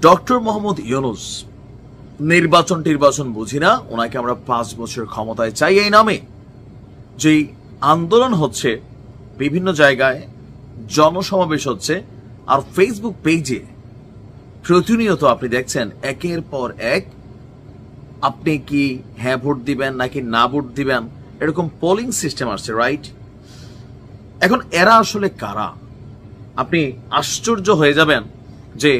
Doctor Mohammad Yunus নির্বাচন বুঝি না, ওনাকে আমরা 5 বছর ক্ষমতায় চাই এই নামে যে আন্দোলন হচ্ছে, বিভিন্ন জায়গায় জনসমাবেশ হচ্ছে, আর ফেসবুক পেজে প্রতিনিয়ত আপনি দেখছেন একের পর এক আপনি কি হ্যাঁ ভোট দিবেন নাকি না ভোট দিবেন এরকম পোলিং সিস্টেম আসছে, রাইট? এখন এরা আসলে কারা? আপনি আশ্চর্য হয়ে যাবেন যে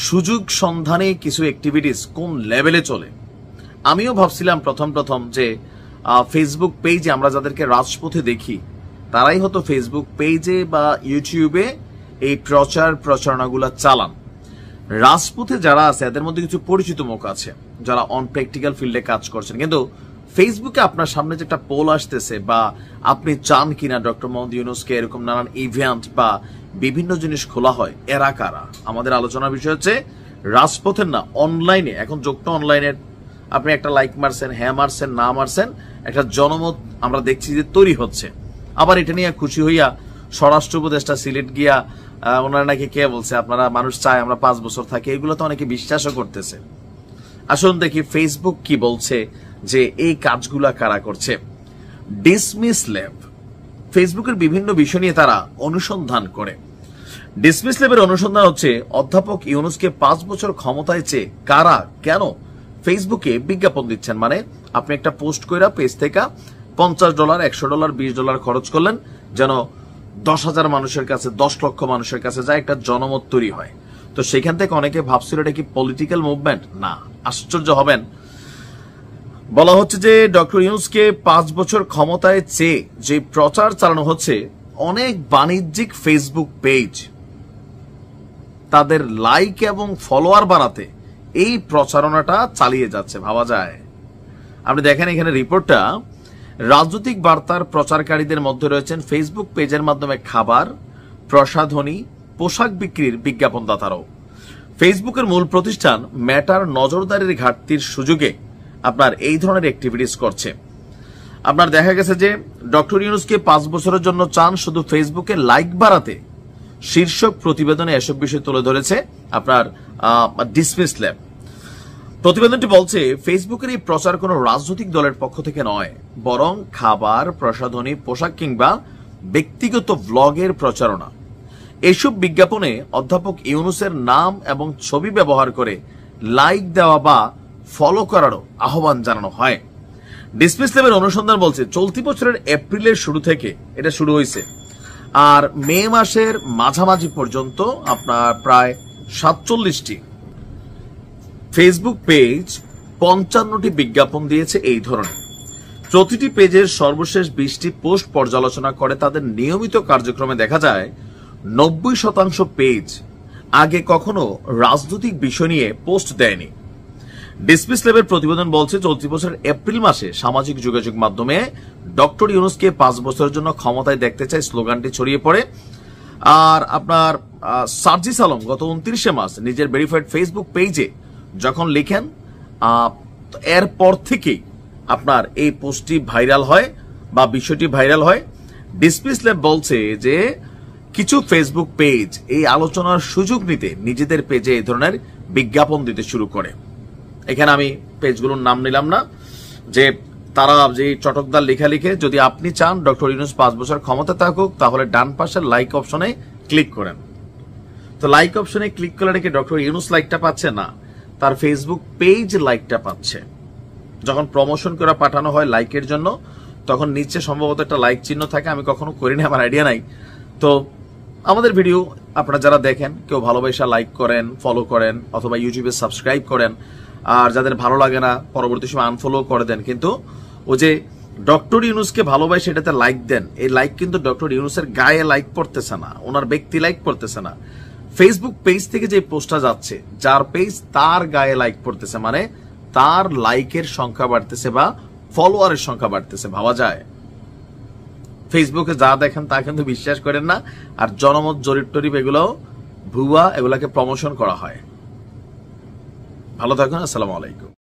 সুযোগ সন্ধানে কিছু অ্যাক্টিভিটিস কোন লেভেলে চলে। আমিও ভাবছিলাম প্রথম যে ফেসবুক পেজে আমরা যাদেরকে রাজপথে দেখি তারাই হয়তো ফেসবুক পেজে বা ইউটিউবে এই প্রচারণাগুলো চালান। রাজপথে যারা আছে এদের মধ্যে কিছু পরিচিত মুখ আছে যারা অন প্র্যাকটিক্যাল ফিল্ডে কাজ করছেন, কিন্তু ফেসবুকে আপনার সামনে যে একটা পোল আসতেছে বা আপনি চান কিনা ডক্টর মোহাম্মদ ইউনূসকে এরকম নানান ইভেন্ট বা বিভিন্ন জিনিস খোলা হয়, এরা কারা? আমাদের আলোচনার বিষয় হচ্ছে রাজপথের না, অনলাইনে। এখন যোগটা অনলাইনের, আপনি একটা লাইক মারছেন, হ্যাঁ মারছেন, না মারছেন, একটা জনমত আমরা দেখছি যে তৈরি হচ্ছে। আবার এটা নিয়ে খুশি হইয়া স্বরাষ্ট্র উপদেষ্টা সিলেট গিয়া ওনারা নাকি কে বলছে আপনারা মানুষ চায় আমরা 5 বছর থাকি, এগুলো তো অনেকে বিশ্বাসও করতেছে। আসুন দেখি ফেসবুক কি বলছে যে এই কাজগুলা কারা করছে। ডিসমিস ল্যাব ফেসবুকের বিভিন্ন বিষয় নিয়ে তারা অনুসন্ধান করে। ডিসমিস ল্যাবের অনুসন্ধান হচ্ছে অধ্যাপক ইউনূসকে 5 বছর ক্ষমতায় চেয়ে কারা কেন ফেসবুকে বিজ্ঞাপন দিচ্ছেন। মানে আপনি একটা পোস্ট কইরা পেজ থেকে $50, $100, $20 খরচ করলেন যেন 10,000 মানুষের কাছে, 10 লক্ষ মানুষের কাছে যায়, একটা জনমত তৈরি হয়। তো সেখান থেকে অনেকে ভাবছিল এটা কি পলিটিক্যাল মুভমেন্ট? না, আশ্চর্য হবেন, বলা হচ্ছে যে ডক্টর ইউনূসকে 5 বছর ক্ষমতায় চেয়ে যে প্রচার চালানো হচ্ছে, অনেক বাণিজ্যিক ফেসবুক পেজ তাদের লাইক এবং ফলোয়ার বাড়াতে এই প্রচারণাটা চালিয়ে যাচ্ছে। ভাবা যায়? আপনি দেখেন এখানে রিপোর্টটা, রাজনৈতিক বার্তার প্রচারকারীদের মধ্যে রয়েছেন ফেসবুক পেজের মাধ্যমে খাবার, প্রসাধনী, পোশাক বিক্রির বিজ্ঞাপনদাতারাও। ফেসবুকের মূল প্রতিষ্ঠান মেটার নজরদারির ঘাটতির সুযোগে আপনার এই ধরনের অ্যাক্টিভিটিস করছে। আপনার দেখা গেছে যে ডক্টর ইউনূসকে 5 বছরের জন্য চান শুধু ফেসবুকে লাইক বাড়াতে, শীর্ষক প্রতিবেদনে এসব বিষয় তুলে ধরেছে আপনার ডিসমিস ল্যাব। প্রতিবেদনটি বলছে ফেসবুকের এই প্রচার কোনো রাজনৈতিক দলের পক্ষ থেকে নয়, বরং খাবার, প্রসাধনী, পোশাক কিংবা ব্যক্তিগত ব্লগের প্রচারণা। এসব বিজ্ঞাপনে অধ্যাপক ইউনূসের নাম এবং ছবি ব্যবহার করে লাইক দেওয়া বা ফলো করারও আহ্বান জানানো হয়। ডিসমিস ল্যাবের অনুসন্ধান বলছে চলতি বছরের এপ্রিলের শুরু থেকে এটা শুরু হয়েছে, আর মে মাসের মাঝামাঝি পর্যন্ত আপনার প্রায় 47টি ফেসবুক পেজ 55টি বিজ্ঞাপন দিয়েছে এই ধরনের। প্রতিটি পেজের সর্বশেষ 20টি পোস্ট পর্যালোচনা করে তাদের নিয়মিত কার্যক্রমে দেখা যায় 90% পেজ আগে কখনো রাজনৈতিক বিষয় নিয়ে পোস্ট দেয়নি। ডিসমিস ল্যাবের প্রতিবেদন বলছে চলতি বছরের এপ্রিল মাসে সামাজিক যোগাযোগ মাধ্যমে ডক্টর ইউনূসকে 5 বছরের জন্য ক্ষমতায় দেখতে চাই স্লোগানটি ছড়িয়ে পড়ে। আর আপনার সার্জিস আলম গত 29শে মার্চ নিজের ভেরিফাইড ফেসবুক পেজে যখন লিখেন, এরপর থেকেই আপনার এই পোস্টটি ভাইরাল হয় বা বিষয়টি ভাইরাল হয়। ডিসমিস ল্যাব বলছে যে কিছু ফেসবুক পেজ এই আলোচনার সুযোগ নিতে নিজেদের পেজে এই ধরনের বিজ্ঞাপন দিতে শুরু করে। এখানে আমি পেজগুলোর নাম নিলাম না, যে তারা যে চটকদার লেখা লিখে, যদি আপনি চান ডক্টর ইউনূস 5 বছর ক্ষমতা থাকুক তাহলে ডান পাশের লাইক অপশনে ক্লিক করেন। তো লাইক অপশনে ক্লিক করলে নাকি ডক্টর ইউনূস লাইকটা পাচ্ছে না, তার ফেসবুক পেজ লাইকটা পাচ্ছে। যখন প্রমোশন করে পাঠানো হয় লাইকের জন্য, তখন নিচে সম্ভবত একটা লাইক চিহ্ন থাকে, আমি কখনো করিনি, আমার আইডিয়া নাই। তো আমাদের ভিডিও আপনারা যারা দেখেন কেউ ভালোবাসা লাইক করেন, ফলো করেন, অথবা ইউটিউবে সাবস্ক্রাইব করেন, আর যাদের ভালো লাগে না পরবর্তী সময় আনফলো করে দেন। কিন্তু ও যে ডক্টর ইউনূসকে ভালোবাসে এটাতে লাইক দেন, এই লাইক কিন্তু ডক্টর ইউনূসের গায়ে লাইক পড়তেছে না, ওনার ব্যক্তি লাইক পড়তেছে না। ফেসবুক পেজ থেকে যে পোস্টটা যাচ্ছে, যার পেজ তার গায়ে লাইক পড়তেছে, মানে তার লাইকের সংখ্যা বাড়তেছে বা ফলোয়ারের সংখ্যা বাড়তেছে। ভাবা যায়? ফেসবুকে যা দেখেন তা কিন্তু বিশ্বাস করেন না। আর জনমত জরিপ টরিপ এগুলো ভুয়া, এগুলাকে প্রমোশন করা হয়। ভালো থাকুন, আসসালামু আলাইকুম।